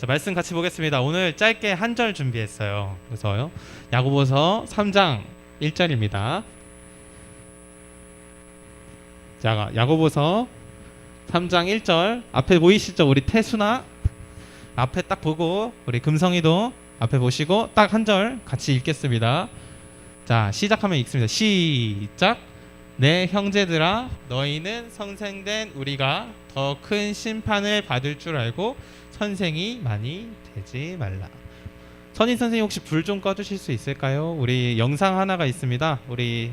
말씀 같이 보겠습니다. 오늘 짧게 한 절 준비했어요. 그래서요. 야고보서 3장 1절입니다. 자, 야고보서 3장 1절 앞에 보이시죠? 우리 태수나 앞에 딱 보고 우리 금성이도 앞에 보시고 딱 한 절 같이 읽겠습니다. 자, 시작하면 읽습니다. 시작. 내 형제들아, 너희는 선생된 우리가 더 큰 심판을 받을 줄 알고 선생이 많이 되지 말라. 선임 선생님 혹시 불 좀 꺼주실 수 있을까요? 우리 영상 하나가 있습니다. 우리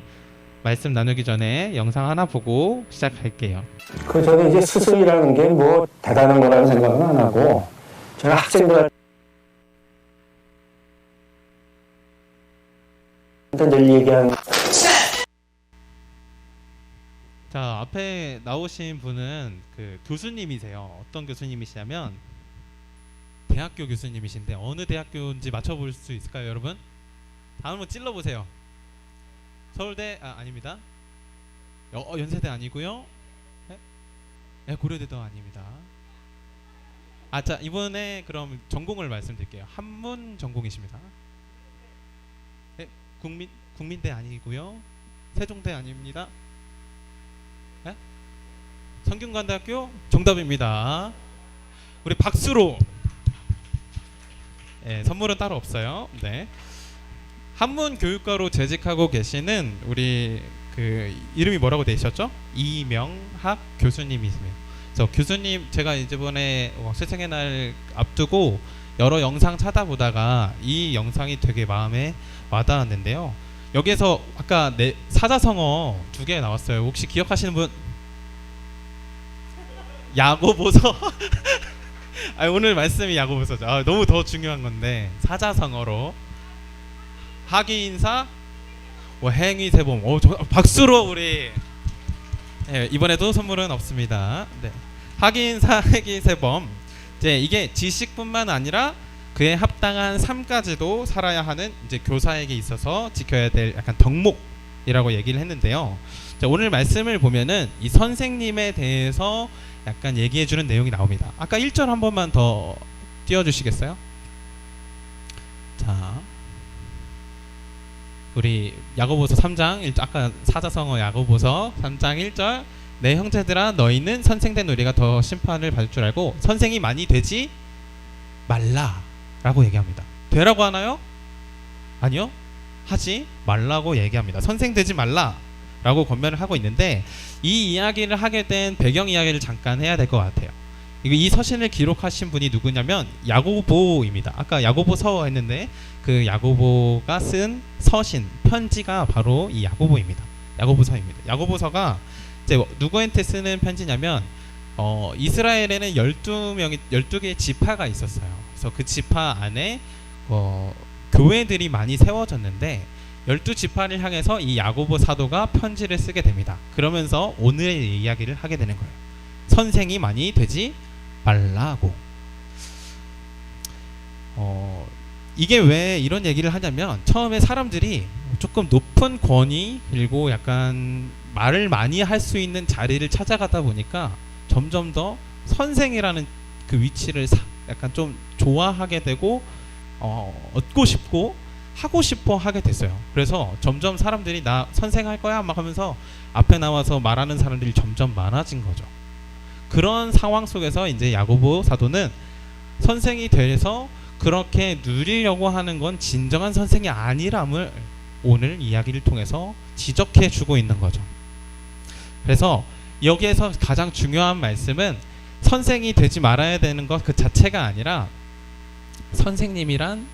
말씀 나누기 전에 영상 하나 보고 시작할게요. 저는 이제 스승이라는 게 뭐 대단한 거라는 생각은 안 하고, 제가 학생들한테 늘 얘기하는, 자, 앞에 나오신 분은 그 교수님이세요. 어떤 교수님이시냐면 대학교 교수님이신데 어느 대학교인지 맞춰볼 수 있을까요, 여러분? 다음으로 찔러보세요. 서울대 아닙니다. 연세대 아니고요. 네, 고려대도 아닙니다. 자, 이번에 그럼 전공을 말씀드릴게요. 한문 전공이십니다. 네, 국민대 아니고요. 세종대 아닙니다. 네? 성균관대학교 정답입니다. 우리 박수로. 네, 선물은 따로 없어요. 네. 한문 교육과로 재직하고 계시는 우리 그 이름이 뭐라고 되셨죠? 이명학 교수님이세요. 그래서 교수님, 제가 이번에 스승의 날 앞두고 여러 영상 찾아보다가 이 영상이 되게 마음에 와닿았는데요. 여기에서 아까 사자성어 2개 나왔어요. 혹시 기억하시는 분? 야고보서. 오늘 말씀이 야고보서죠. 너무 더 중요한 건데 사자성어로 하기인사, 행위세범. 박수로 우리. 네, 이번에도 선물은 없습니다. 네. 하기인사, 행위세범. 이제 이게 지식뿐만 아니라 그에 합당한 삶까지도 살아야 하는 이제 교사에게 있어서 지켜야 될 약간 덕목이라고 얘기를 했는데요. 자, 오늘 말씀을 보면은 이 선생님에 대해서 약간 얘기해주는 내용이 나옵니다. 아까 1절 한 번만 더 띄워주시겠어요? 자, 우리 야고보서 3장 아까 사자성어 야고보서 3장 1절. 내 형제들아, 너희는 선생된 우리가 더 심판을 받을 줄 알고 선생이 많이 되지 말라 라고 얘기합니다. 되라고 하나요? 아니요, 하지 말라고 얘기합니다. 선생 되지 말라 라고 권면을 하고 있는데, 이 이야기를 하게 된 배경 이야기를 잠깐 해야 될 것 같아요. 이 서신을 기록하신 분이 누구냐면 야고보입니다. 아까 야고보서 했는데 그 야고보가 쓴 서신, 편지가 바로 이 야고보입니다. 야고보서입니다. 야고보서가 이제 누구한테 쓰는 편지냐면 이스라엘에는 12개의 지파가 있었어요. 그래서 그 지파 안에 교회들이 많이 세워졌는데 12지파를 향해서 이 야고보 사도가 편지를 쓰게 됩니다. 그러면서 오늘의 이야기를 하게 되는 거예요. 선생이 많이 되지 말라고. 이게 왜 이런 얘기를 하냐면, 처음에 사람들이 조금 높은 권위 그리고 약간 말을 많이 할 수 있는 자리를 찾아가다 보니까 점점 더 선생이라는 그 위치를 약간 좀 좋아하게 되고 얻고 싶고 하고 싶어 하게 됐어요. 그래서 점점 사람들이 나 선생 할 거야 막 하면서 앞에 나와서 말하는 사람들이 점점 많아진 거죠. 그런 상황 속에서 이제 야고보 사도는 선생이 돼서 그렇게 누리려고 하는 건 진정한 선생이 아니람을 오늘 이야기를 통해서 지적해 주고 있는 거죠. 그래서 여기에서 가장 중요한 말씀은 선생이 되지 말아야 되는 것 그 자체가 아니라, 선생님이란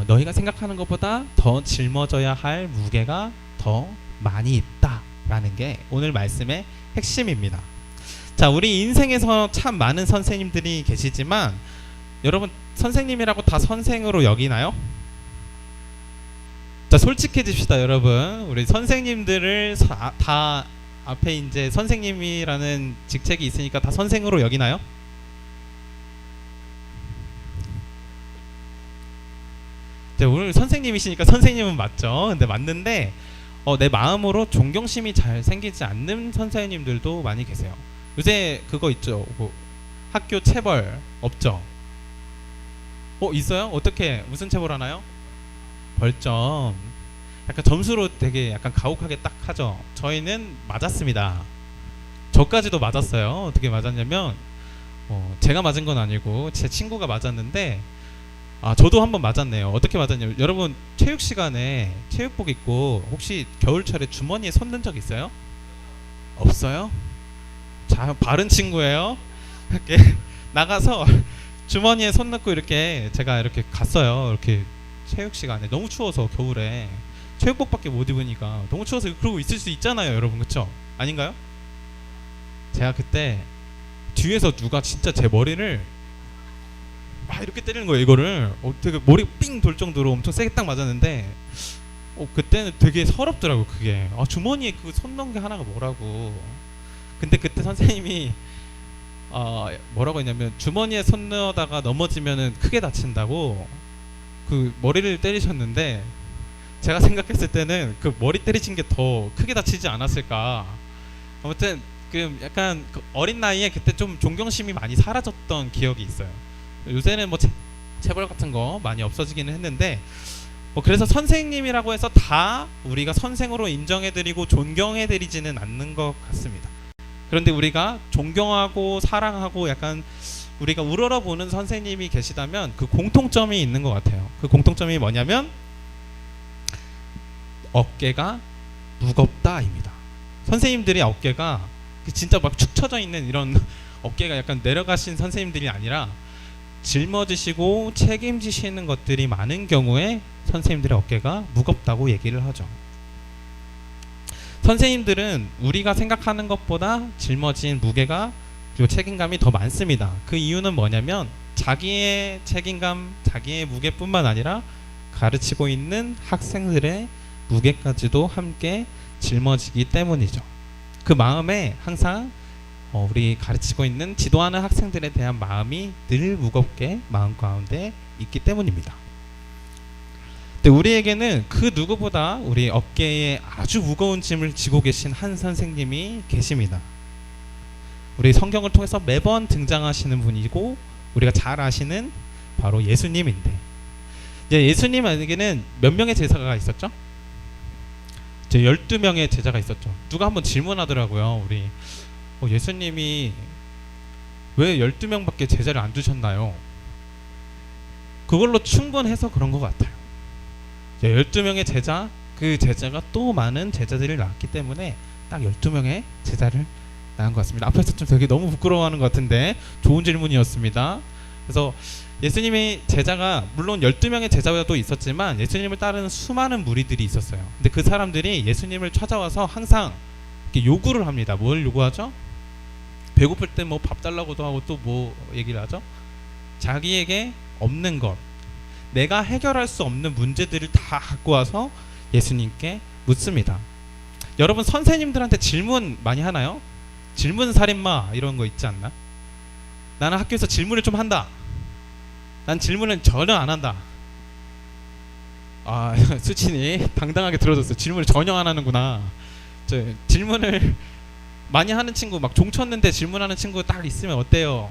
너희가 생각하는 것보다 더 짊어져야 할 무게가 더 많이 있다라는 게 오늘 말씀의 핵심입니다. 자, 우리 인생에서 참 많은 선생님들이 계시지만 여러분, 선생님이라고 다 선생으로 여기나요? 자, 솔직해집시다, 여러분. 우리 선생님들을 다 앞에 이제 선생님이라는 직책이 있으니까 다 선생으로 여기나요? 네, 오늘 선생님이시니까 선생님은 맞죠. 근데 맞는데 내 마음으로 존경심이 잘 생기지 않는 선생님들도 많이 계세요. 요새 그거 있죠. 학교 체벌 없죠. 있어요? 어떻게 무슨 체벌 하나요? 벌점. 약간 점수로 되게 약간 가혹하게 딱 하죠. 저희는 맞았습니다. 저까지도 맞았어요. 어떻게 맞았냐면 제가 맞은 건 아니고 제 친구가 맞았는데 저도 한번 맞았네요. 어떻게 맞았냐면 여러분 체육 시간에 체육복 입고 혹시 겨울철에 주머니에 손 넣은 적 있어요? 없어요? 자, 바른 친구예요. 이렇게 나가서 주머니에 손 넣고 이렇게 제가 이렇게 갔어요. 이렇게 체육 시간에 너무 추워서 겨울에 체육복밖에 못 입으니까 너무 추워서 그러고 있을 수 있잖아요, 여러분. 그쵸? 아닌가요? 제가 그때 뒤에서 누가 진짜 제 머리를 막 이렇게 때리는 거예요. 이거를 되게 머리 삥 돌 정도로 엄청 세게 딱 맞았는데 그때는 되게 서럽더라고. 그게 주머니에 그 손 넣은 게 하나가 뭐라고. 근데 그때 선생님이 뭐라고 했냐면 주머니에 손 넣어다가 넘어지면은 크게 다친다고 그 머리를 때리셨는데, 제가 생각했을 때는 그 머리 때리신 게 더 크게 다치지 않았을까. 아무튼 그 약간 그 어린 나이에 그때 좀 존경심이 많이 사라졌던 기억이 있어요. 요새는 뭐 체벌 같은 거 많이 없어지기는 했는데 그래서 선생님이라고 해서 다 우리가 선생으로 인정해드리고 존경해드리지는 않는 것 같습니다. 그런데 우리가 존경하고 사랑하고 약간 우리가 우러러보는 선생님이 계시다면 그 공통점이 있는 것 같아요. 그 공통점이 뭐냐면 어깨가 무겁다입니다. 선생님들의 어깨가 진짜 막 축 처져 있는 이런 어깨가 약간 내려가신 선생님들이 아니라 짊어지시고 책임지시는 것들이 많은 경우에 선생님들의 어깨가 무겁다고 얘기를 하죠. 선생님들은 우리가 생각하는 것보다 짊어진 무게가 그리고 책임감이 더 많습니다. 그 이유는 뭐냐면 자기의 책임감, 자기의 무게뿐만 아니라 가르치고 있는 학생들의 무게까지도 함께 짊어지기 때문이죠. 그 마음에 항상 우리 가르치고 있는 지도하는 학생들에 대한 마음이 늘 무겁게 마음 가운데 있기 때문입니다. 근데 우리에게는 그 누구보다 우리 어깨에 아주 무거운 짐을 지고 계신 한 선생님이 계십니다. 우리 성경을 통해서 매번 등장하시는 분이고 우리가 잘 아시는 바로 예수님인데, 이제 예수님에게는 몇 명의 제자가 있었죠? 12명의 제자가 있었죠. 누가 한번 질문하더라고요. 우리 예수님이 왜 12명밖에 제자를 안 두셨나요? 그걸로 충분해서 그런 것 같아요. 12명의 제자, 그 제자가 또 많은 제자들을 낳았기 때문에 딱 12명의 제자를 낳은 것 같습니다. 앞에서 좀 되게 너무 부끄러워하는 것 같은데 좋은 질문이었습니다. 그래서 예수님의 제자가 물론 12명의 제자도 있었지만 예수님을 따르는 수많은 무리들이 있었어요. 근데 그 사람들이 예수님을 찾아와서 항상 이렇게 요구를 합니다. 뭘 요구하죠? 배고플 때 뭐 밥 달라고도 하고 또 뭐 얘기를 하죠? 자기에게 없는 것, 내가 해결할 수 없는 문제들을 다 갖고 와서 예수님께 묻습니다. 여러분 선생님들한테 질문 많이 하나요? 질문 살인마 이런 거 있지 않나? 나는 학교에서 질문을 좀 한다. 난 질문은 전혀 안 한다. 수진이 당당하게 들어줬어요. 질문을 전혀 안 하는구나. 질문을 많이 하는 친구, 막 종 쳤는데 질문하는 친구 딱 있으면 어때요?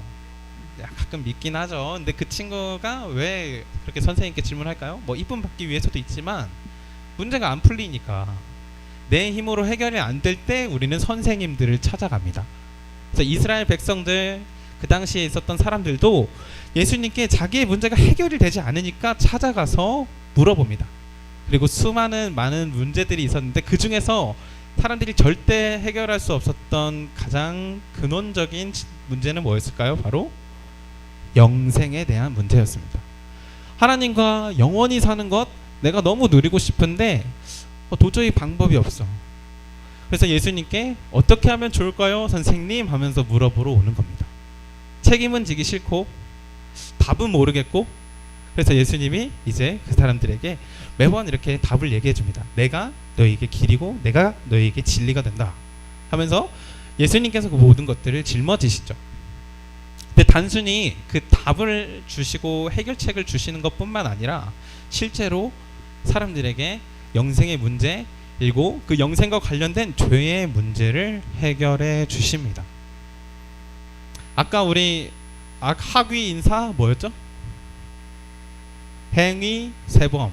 가끔 믿긴 하죠. 근데 그 친구가 왜 그렇게 선생님께 질문할까요? 뭐 이쁨 받기 위해서도 있지만 문제가 안 풀리니까, 내 힘으로 해결이 안 될 때 우리는 선생님들을 찾아갑니다. 그래서 이스라엘 백성들, 그 당시에 있었던 사람들도 예수님께 자기의 문제가 해결이 되지 않으니까 찾아가서 물어봅니다. 그리고 많은 문제들이 있었는데 그 중에서 사람들이 절대 해결할 수 없었던 가장 근원적인 문제는 뭐였을까요? 바로 영생에 대한 문제였습니다. 하나님과 영원히 사는 것, 내가 너무 누리고 싶은데 도저히 방법이 없어. 그래서 예수님께 어떻게 하면 좋을까요? 선생님 하면서 물어보러 오는 겁니다. 책임은 지기 싫고 답은 모르겠고, 그래서 예수님이 이제 그 사람들에게 매번 이렇게 답을 얘기해 줍니다. 내가 너희에게 길이고 내가 너희에게 진리가 된다 하면서 예수님께서 그 모든 것들을 짊어지시죠. 근데 단순히 그 답을 주시고 해결책을 주시는 것뿐만 아니라 실제로 사람들에게 영생의 문제, 그리고 그 영생과 관련된 죄의 문제를 해결해 주십니다. 아까 우리 학위 인사 뭐였죠? 행위, 세범.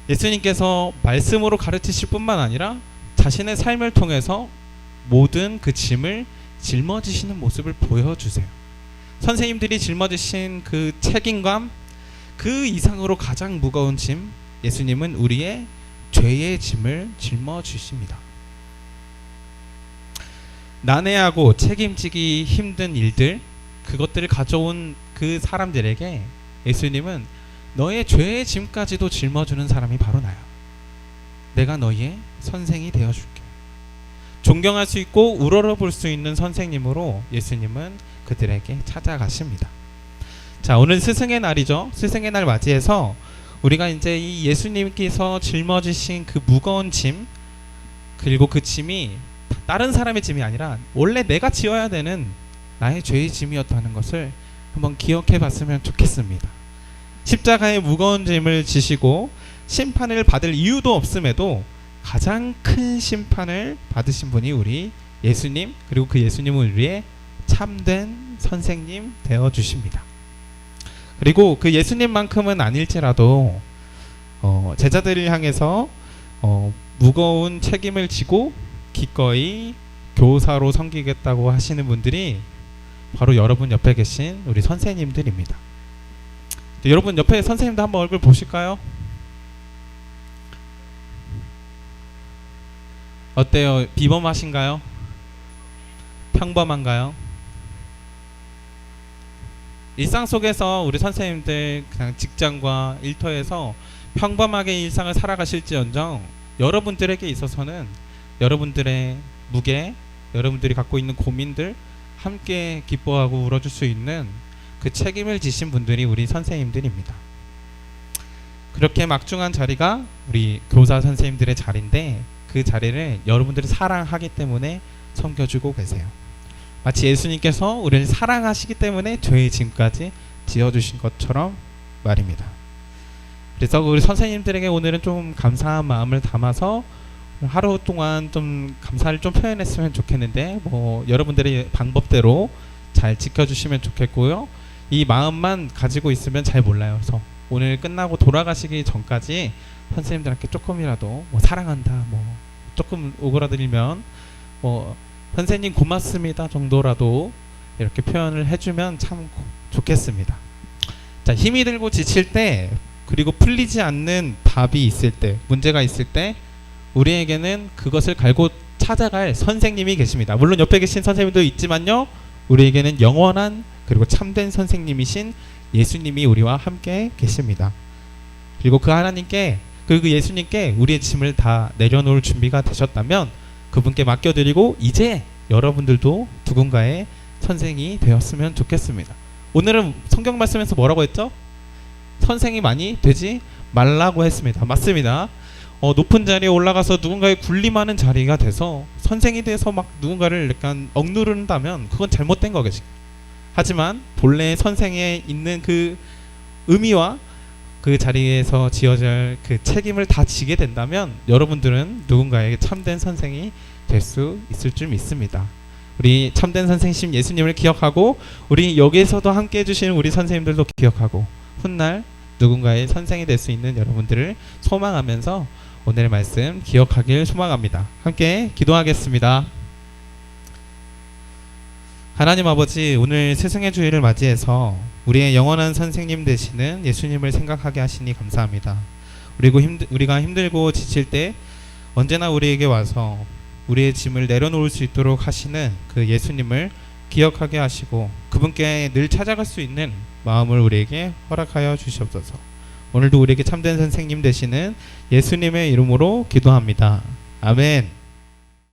예수님께서 말씀으로 가르치실 뿐만 아니라 자신의 삶을 통해서 모든 그 짐을 짊어지시는 모습을 보여주세요. 선생님들이 짊어지신 그 책임감, 그 이상으로 가장 무거운 짐, 예수님은 우리의 죄의 짐을 짊어지십니다. 난해하고 책임지기 힘든 일들, 그것들을 가져온 그 사람들에게 예수님은 너의 죄의 짐까지도 짊어주는 사람이 바로 나야. 내가 너희의 선생이 되어줄게. 존경할 수 있고 우러러볼 수 있는 선생님으로 예수님은 그들에게 찾아가십니다. 자, 오늘 스승의 날이죠. 스승의 날 맞이해서 우리가 이제 이 예수님께서 짊어지신 그 무거운 짐, 그리고 그 짐이 다른 사람의 짐이 아니라 원래 내가 지어야 되는 나의 죄의 짐이었다는 것을 한번 기억해 봤으면 좋겠습니다. 십자가의 무거운 짐을 지시고 심판을 받을 이유도 없음에도 가장 큰 심판을 받으신 분이 우리 예수님, 그리고 그 예수님은 우리의 참된 선생님 되어 주십니다. 그리고 그 예수님만큼은 아닐지라도 제자들을 향해서 무거운 책임을 지고 기꺼이 교사로 섬기겠다고 하시는 분들이 바로 여러분 옆에 계신 우리 선생님들입니다. 여러분 옆에 선생님도 한번 얼굴 보실까요? 어때요? 비범하신가요? 평범한가요? 일상 속에서 우리 선생님들 그냥 직장과 일터에서 평범하게 일상을 살아가실지언정 여러분들에게 있어서는 여러분들의 무게, 여러분들이 갖고 있는 고민들 함께 기뻐하고 울어줄 수 있는 그 책임을 지신 분들이 우리 선생님들입니다. 그렇게 막중한 자리가 우리 교사 선생님들의 자리인데 그 자리를 여러분들이 사랑하기 때문에 섬겨주고 계세요. 마치 예수님께서 우리를 사랑하시기 때문에 죄의 짐까지 지어주신 것처럼 말입니다. 그래서 우리 선생님들에게 오늘은 좀 감사한 마음을 담아서 하루 동안 좀 감사를 좀 표현했으면 좋겠는데 여러분들의 방법대로 잘 지켜주시면 좋겠고요. 이 마음만 가지고 있으면 잘 몰라요. 그래서 오늘 끝나고 돌아가시기 전까지 선생님들한테 조금이라도 사랑한다, 조금 오그라들면 선생님 고맙습니다 정도라도 이렇게 표현을 해주면 참 좋겠습니다. 자, 힘이 들고 지칠 때, 그리고 풀리지 않는 답이 있을 때, 문제가 있을 때 우리에게는 그것을 갈고 찾아갈 선생님이 계십니다. 물론 옆에 계신 선생님도 있지만요, 우리에게는 영원한 그리고 참된 선생님이신 예수님이 우리와 함께 계십니다. 그리고 그 하나님께, 그 예수님께 우리의 짐을 다 내려놓을 준비가 되셨다면 그분께 맡겨드리고 이제 여러분들도 누군가의 선생이 되었으면 좋겠습니다. 오늘은 성경 말씀에서 뭐라고 했죠? 선생이 많이 되지 말라고 했습니다. 맞습니다. 높은 자리에 올라가서 누군가의 군림하는 자리가 돼서 선생이 돼서 막 누군가를 약간 억누른다면 그건 잘못된 거겠지. 하지만 본래 선생에 있는 그 의미와 그 자리에서 지어질 그 책임을 다 지게 된다면 여러분들은 누군가에게 참된 선생이 될 수 있을 줄 믿습니다. 우리 참된 선생님 예수님을 기억하고 우리 여기에서도 함께 해주시는 우리 선생님들도 기억하고 훗날 누군가의 선생이 될 수 있는 여러분들을 소망하면서 오늘의 말씀 기억하길 소망합니다. 함께 기도하겠습니다. 하나님 아버지, 오늘 스승의 주일을 맞이해서 우리의 영원한 선생님 되시는 예수님을 생각하게 하시니 감사합니다. 그리고 우리가 힘들고 지칠 때 언제나 우리에게 와서 우리의 짐을 내려놓을 수 있도록 하시는 그 예수님을 기억하게 하시고 그분께 늘 찾아갈 수 있는 마음을 우리에게 허락하여 주시옵소서. 오늘도 우리에게 참된 선생님 되시는 예수님의 이름으로 기도합니다. 아멘.